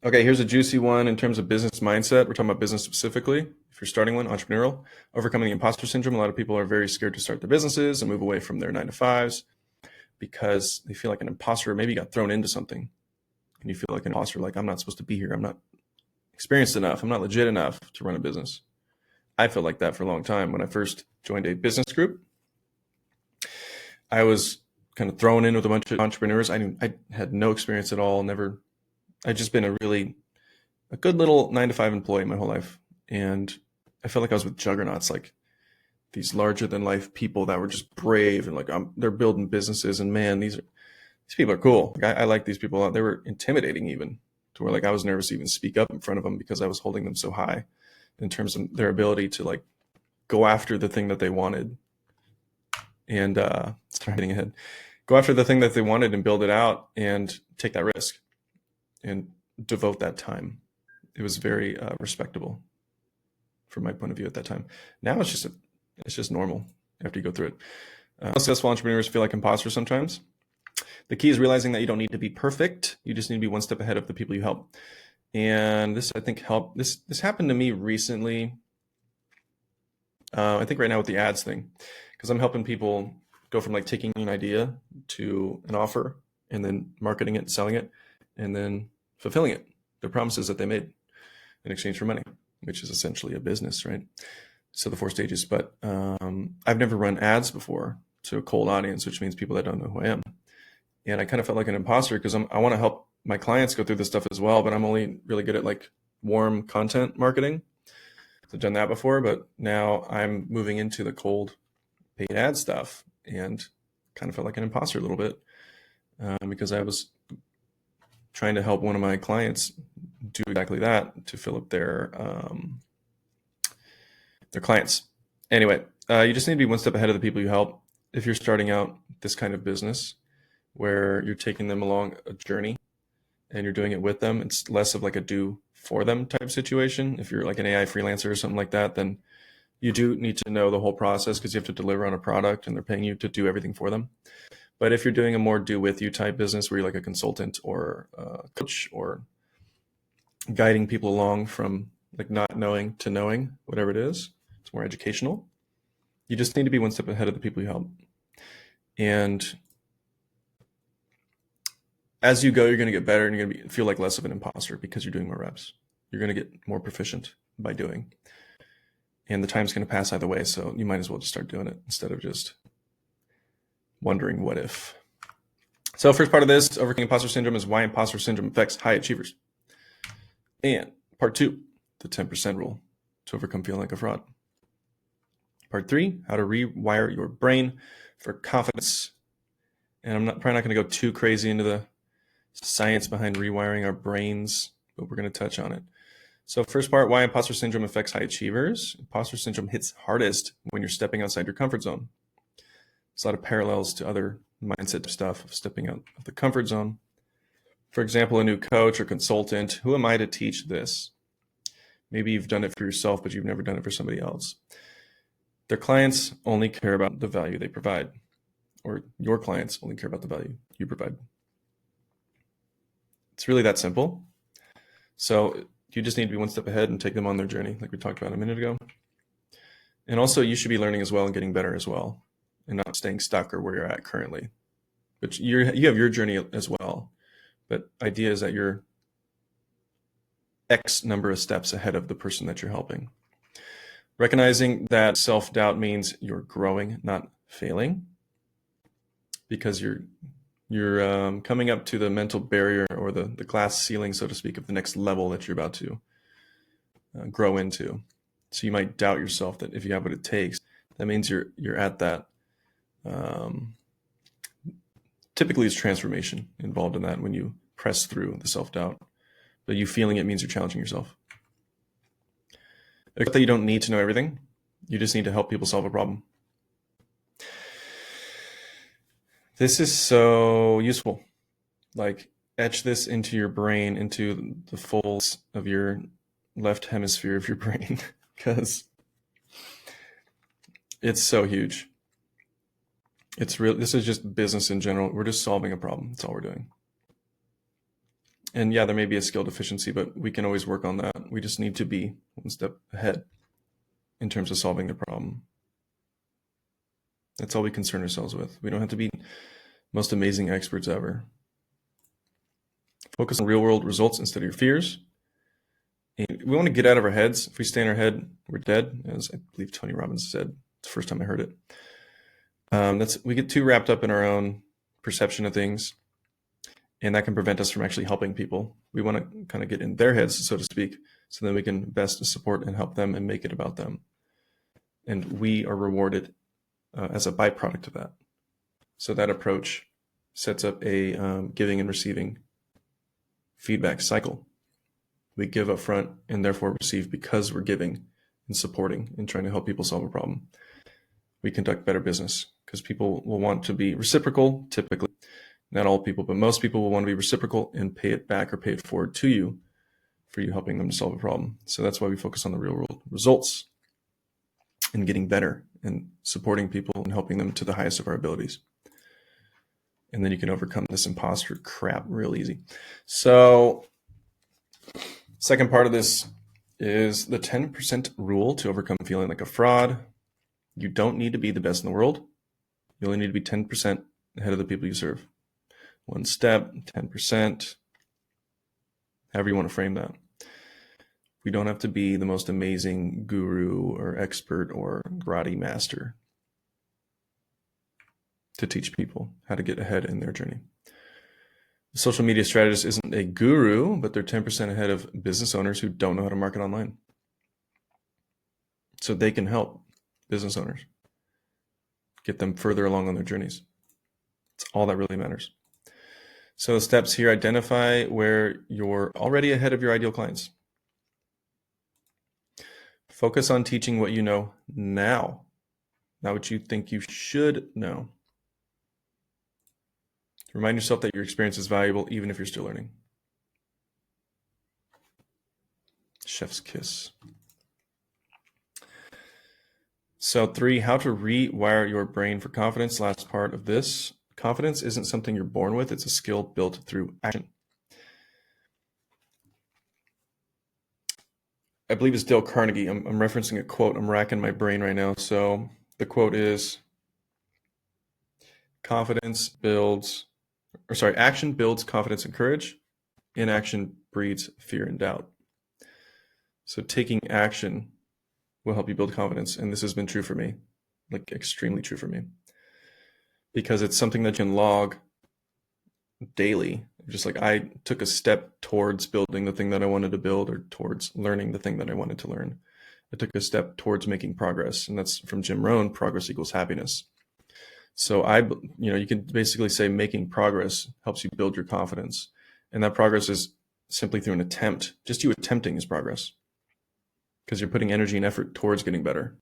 Okay, here's a juicy one in terms of business mindset. We're talking about business specifically. If you're starting one, entrepreneurial, overcoming the imposter syndrome. A lot of people are very scared to start their businesses and move away from their 9 to 5s because they feel like an imposter. Maybe you got thrown into something and you feel like an imposter, like I'm not supposed to be here. I'm not experienced enough. I'm not legit enough to run a business. I felt like that for a long time. When I first joined a business group, I was kind of thrown in with a bunch of entrepreneurs. I had no experience at all. I'd just been a good little 9 to 5 employee my whole life. And I felt like I was with juggernauts, like these larger than life people that were just brave and like they're building businesses. And man, these people are cool. Like, I like these people. They were intimidating even to where like I was nervous to even speak up in front of them because I was holding them so high in terms of their ability to like go after the thing that they wanted and start getting ahead. Go after the thing that they wanted and build it out and take that risk and devote that time. It was very respectable from my point of view at that time. Now it's just normal after you go through it. Successful entrepreneurs feel like imposters sometimes. The key is realizing that you don't need to be perfect. You just need to be one step ahead of the people you help. And this, I think, helped. This happened to me recently. I think right now with the ads thing, because I'm helping people go from like taking an idea to an offer and then marketing it, selling it, and then fulfilling it. The promises that they made in exchange for money, which is essentially a business, right? So the 4 stages. But I've never run ads before to a cold audience, which means people that don't know who I am. And I kind of felt like an imposter because I want to help my clients go through this stuff as well, but I'm only really good at like warm content marketing. I've done that before, but now I'm moving into the cold paid ad stuff and kind of felt like an imposter a little bit because I was trying to help one of my clients do exactly that to fill up their clients. Anyway, you just need to be one step ahead of the people you help. If you're starting out this kind of business where you're taking them along a journey and you're doing it with them, it's less of like a do for them type situation. If you're like an AI freelancer or something like that, then you do need to know the whole process because you have to deliver on a product and they're paying you to do everything for them. But if you're doing a more do with you type business where you're like a consultant or a coach or guiding people along from like not knowing to knowing, whatever it is, it's more educational. You just need to be one step ahead of the people you help. And as you go, you're going to get better and you're going to feel like less of an imposter because you're doing more reps. You're going to get more proficient by doing. And the time's going to pass either way. So you might as well just start doing it instead of just wondering what if. So first part of this, overcoming imposter syndrome, is why imposter syndrome affects high achievers. And part 2, the 10% rule to overcome feeling like a fraud. Part 3, how to rewire your brain for confidence. And I'm probably not going to go too crazy into the science behind rewiring our brains, but we're going to touch on it. So first part, why imposter syndrome affects high achievers. Imposter syndrome hits hardest when you're stepping outside your comfort zone. There's a lot of parallels to other mindset stuff of stepping out of the comfort zone. For example, a new coach or consultant, who am I to teach this? Maybe you've done it for yourself, but you've never done it for somebody else. Their clients only care about the value they provide, or your clients only care about the value you provide. It's really that simple. So you just need to be one step ahead and take them on their journey, like we talked about a minute ago. And also, you should be learning as well and getting better as well, and not staying stuck or where you're at currently. But you have your journey as well. But idea is that you're X number of steps ahead of the person that you're helping. Recognizing that self-doubt means you're growing, not failing, because you're coming up to the mental barrier or the glass ceiling, so to speak, of the next level that you're about to grow into. So you might doubt yourself that if you have what it takes, that means you're at that. Typically, there's transformation involved in that when you press through the self-doubt. But you feeling it means you're challenging yourself. Except that you don't need to know everything. You just need to help people solve a problem. This is so useful. Like, etch this into your brain, into the folds of your left hemisphere of your brain, because it's so huge. It's real. This is just business in general. We're just solving a problem. That's all we're doing. And yeah, there may be a skill deficiency, but we can always work on that. We just need to be one step ahead in terms of solving the problem. That's all we concern ourselves with. We don't have to be most amazing experts ever. Focus on real world results instead of your fears. And we want to get out of our heads. If we stay in our head, we're dead, as I believe Tony Robbins said. It's the first time I heard it. We get too wrapped up in our own perception of things, and that can prevent us from actually helping people. We want to kind of get in their heads, so to speak, so that we can best support and help them and make it about them. And we are rewarded as a byproduct of that. So that approach sets up a giving and receiving feedback cycle. We give up front and therefore receive because we're giving and supporting and trying to help people solve a problem. We conduct better business because people will want to be reciprocal, typically. Not all people, but most people will want to be reciprocal and pay it back or pay it forward to you for you helping them to solve a problem. So that's why we focus on the real world results and getting better and supporting people and helping them to the highest of our abilities. And then you can overcome this imposter crap real easy. So second part of this is the 10% rule to overcome feeling like a fraud. You don't need to be the best in the world. You only need to be 10% ahead of the people you serve. One step, 10%, however you want to frame that. We don't have to be the most amazing guru or expert or karate master to teach people how to get ahead in their journey. The social media strategist isn't a guru, but they're 10% ahead of business owners who don't know how to market online. So they can help business owners get them further along on their journeys. It's all that really matters. So the steps here: identify where you're already ahead of your ideal clients. Focus on teaching what you know now, not what you think you should know. Remind yourself that your experience is valuable even if you're still learning. Chef's kiss. So 3, how to rewire your brain for confidence. Last part of this. Confidence isn't something you're born with. It's a skill built through action. I believe it's Dale Carnegie. I'm referencing a quote. I'm racking my brain right now. So the quote is, action builds confidence and courage. Inaction breeds fear and doubt. So taking action will help you build confidence. And this has been true for me, like extremely true for me, because it's something that you can log daily. Just like I took a step towards building the thing that I wanted to build, or towards learning the thing that I wanted to learn. I took a step towards making progress. And that's from Jim Rohn, progress equals happiness. So you can basically say making progress helps you build your confidence. And that progress is simply through an attempt. Just you attempting is progress, because you're putting energy and effort towards getting better.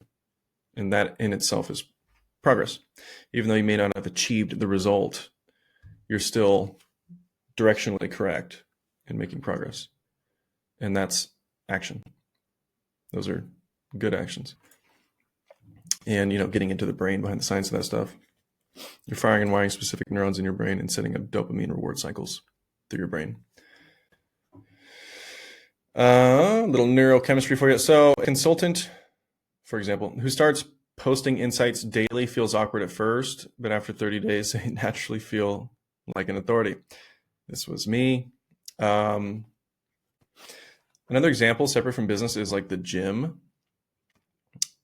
And that in itself is progress. Even though you may not have achieved the result, you're still directionally correct in making progress. And that's action. Those are good actions. And, getting into the brain behind the science of that stuff. You're firing and wiring specific neurons in your brain and setting up dopamine reward cycles through your brain. Little neurochemistry for you. So a consultant, for example, who starts posting insights daily feels awkward at first, but after 30 days, they naturally feel like an authority. This was me. Another example separate from business is like the gym.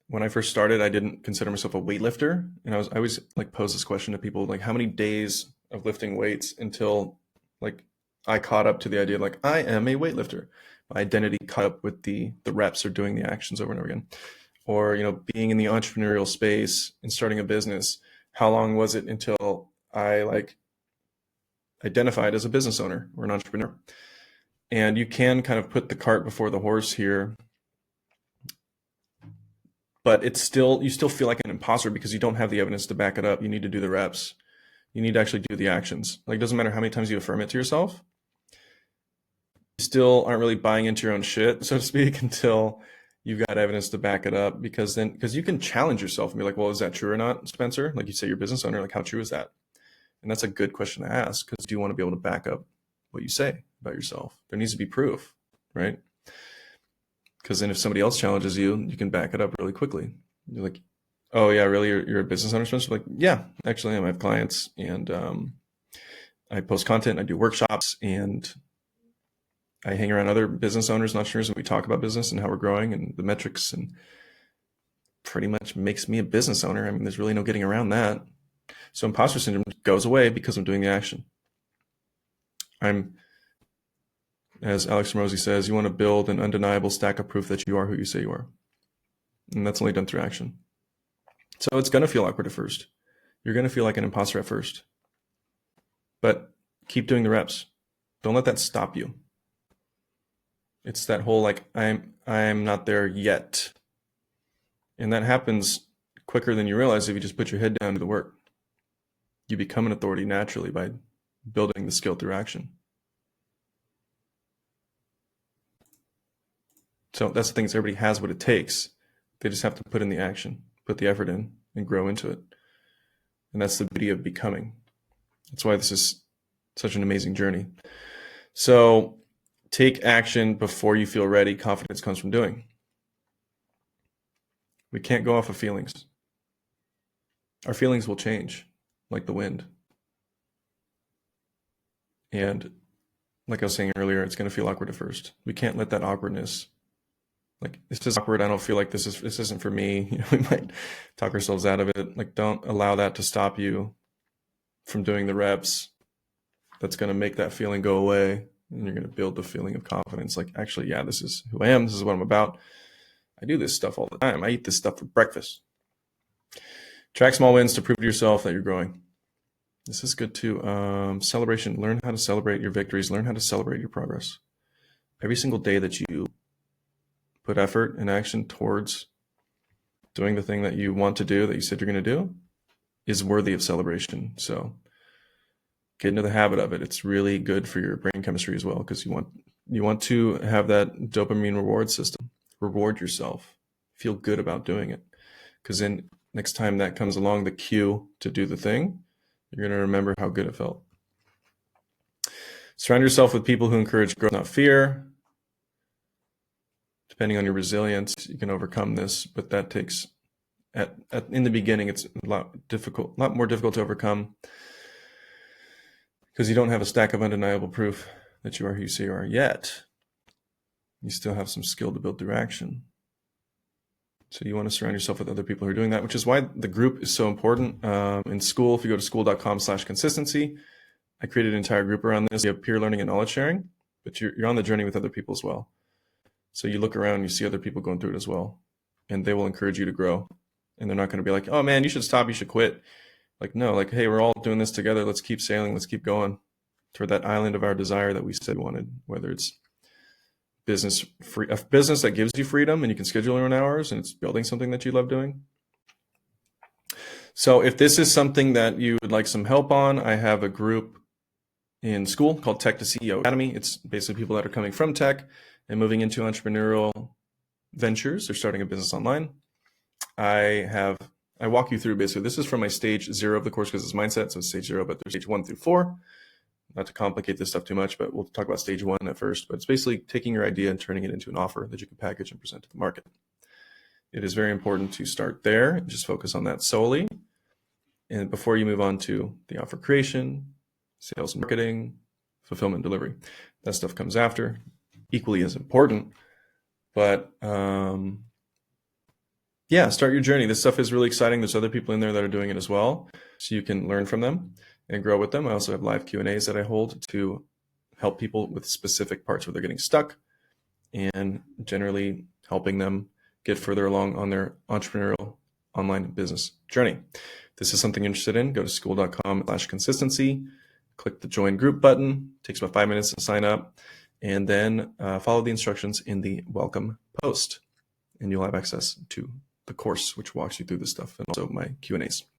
When I first started, I didn't consider myself a weightlifter. And I always like pose this question to people, like, how many days of lifting weights until like I caught up to the idea of like, I am a weightlifter. My identity caught up with the reps or doing the actions over and over again. Or, being in the entrepreneurial space and starting a business. How long was it until I like identified as a business owner or an entrepreneur? And you can kind of put the cart before the horse here, but you still feel like an imposter because you don't have the evidence to back it up. You need to do the reps. You need to actually do the actions. Like, it doesn't matter how many times you affirm it to yourself. You still aren't really buying into your own shit, so to speak, until you've got evidence to back it up, because you can challenge yourself and be like, well, is that true or not, Spencer? Like you say, you're a business owner, like how true is that? And that's a good question to ask, because do you want to be able to back up what you say? about yourself. There needs to be proof, right? Because then if somebody else challenges you, you can back it up really quickly. You're like, oh yeah, really? You're a business owner, Spencer? Like, yeah, actually, I have clients, and I post content, I do workshops, and I hang around other business owners and entrepreneurs, and we talk about business and how we're growing and the metrics, and pretty much makes me a business owner. I mean, there's really no getting around that. So imposter syndrome goes away because I'm doing the action. As Alex Morosi says, you want to build an undeniable stack of proof that you are who you say you are. And that's only done through action. So it's going to feel awkward at first. You're going to feel like an imposter at first. But keep doing the reps. Don't let that stop you. It's that whole like, I'm not there yet. And that happens quicker than you realize if you just put your head down to the work. You become an authority naturally by building the skill through action. So that's the thing, is everybody has what it takes. They just have to put in the action, put the effort in, and grow into it. And that's the beauty of becoming. That's why this is such an amazing journey. So take action before you feel ready. Confidence comes from doing. We can't go off of feelings. Our feelings will change like the wind. And like I was saying earlier, it's going to feel awkward at first. We can't let that awkwardness, like, this is awkward, I don't feel like this isn't for me. You know, we might talk ourselves out of it. Like, don't allow that to stop you from doing the reps. That's going to make that feeling go away, and you're going to build the feeling of confidence. Like, actually, yeah, this is who I am. This is what I'm about. I do this stuff all the time. I eat this stuff for breakfast. Track small wins to prove to yourself that you're growing. This is good too. Celebration. Learn how to celebrate your victories. Learn how to celebrate your progress. Every single day that you put effort and action towards doing the thing that you want to do, that you said you're going to do, is worthy of celebration. So get into the habit of it. It's really good for your brain chemistry as well, because you want to have that dopamine reward system. Reward yourself. Feel good about doing it, because then next time that comes along, the cue to do the thing, you're going to remember how good it felt. Surround yourself with people who encourage growth, not fear. Depending on your resilience, you can overcome this, but that takes, in the beginning, it's a lot more difficult to overcome, because you don't have a stack of undeniable proof that you are who you say you are yet. You still have some skill to build through action. So you want to surround yourself with other people who are doing that, which is why the group is so important. In school, if you go to school.com/consistency, I created an entire group around this. You have peer learning and knowledge sharing, but you're on the journey with other people as well. So you look around, you see other people going through it as well, and they will encourage you to grow. And they're not going to be like, oh man, you should stop, you should quit. Like, no, like, hey, we're all doing this together. Let's keep sailing. Let's keep going toward that island of our desire that we said we wanted, whether it's a business that gives you freedom and you can schedule your own hours, and it's building something that you love doing. So if this is something that you would like some help on, I have a group in school called Tech to CEO Academy. It's basically people that are coming from tech and moving into entrepreneurial ventures. They're starting a business online. I walk you through, basically, this is from my stage 0 of the course, because it's mindset, so it's stage 0, but there's stage 1 through 4. Not to complicate this stuff too much, but we'll talk about stage 1 at first. But it's basically taking your idea and turning it into an offer that you can package and present to the market. It is very important to start there and just focus on that solely. And before you move on to the offer creation, sales and marketing, fulfillment and delivery, that stuff comes after, equally as important. But yeah, start your journey. This stuff is really exciting. There's other people in there that are doing it as well, so you can learn from them and grow with them. I also have live Q&As that I hold to help people with specific parts where they're getting stuck, and generally helping them get further along on their entrepreneurial online business journey. If this is something you're interested in, go to school.com/consistency, click the join group button. It takes about 5 minutes to sign up, and then follow the instructions in the welcome post, and you'll have access to the course, which walks you through this stuff, and also my Q&As.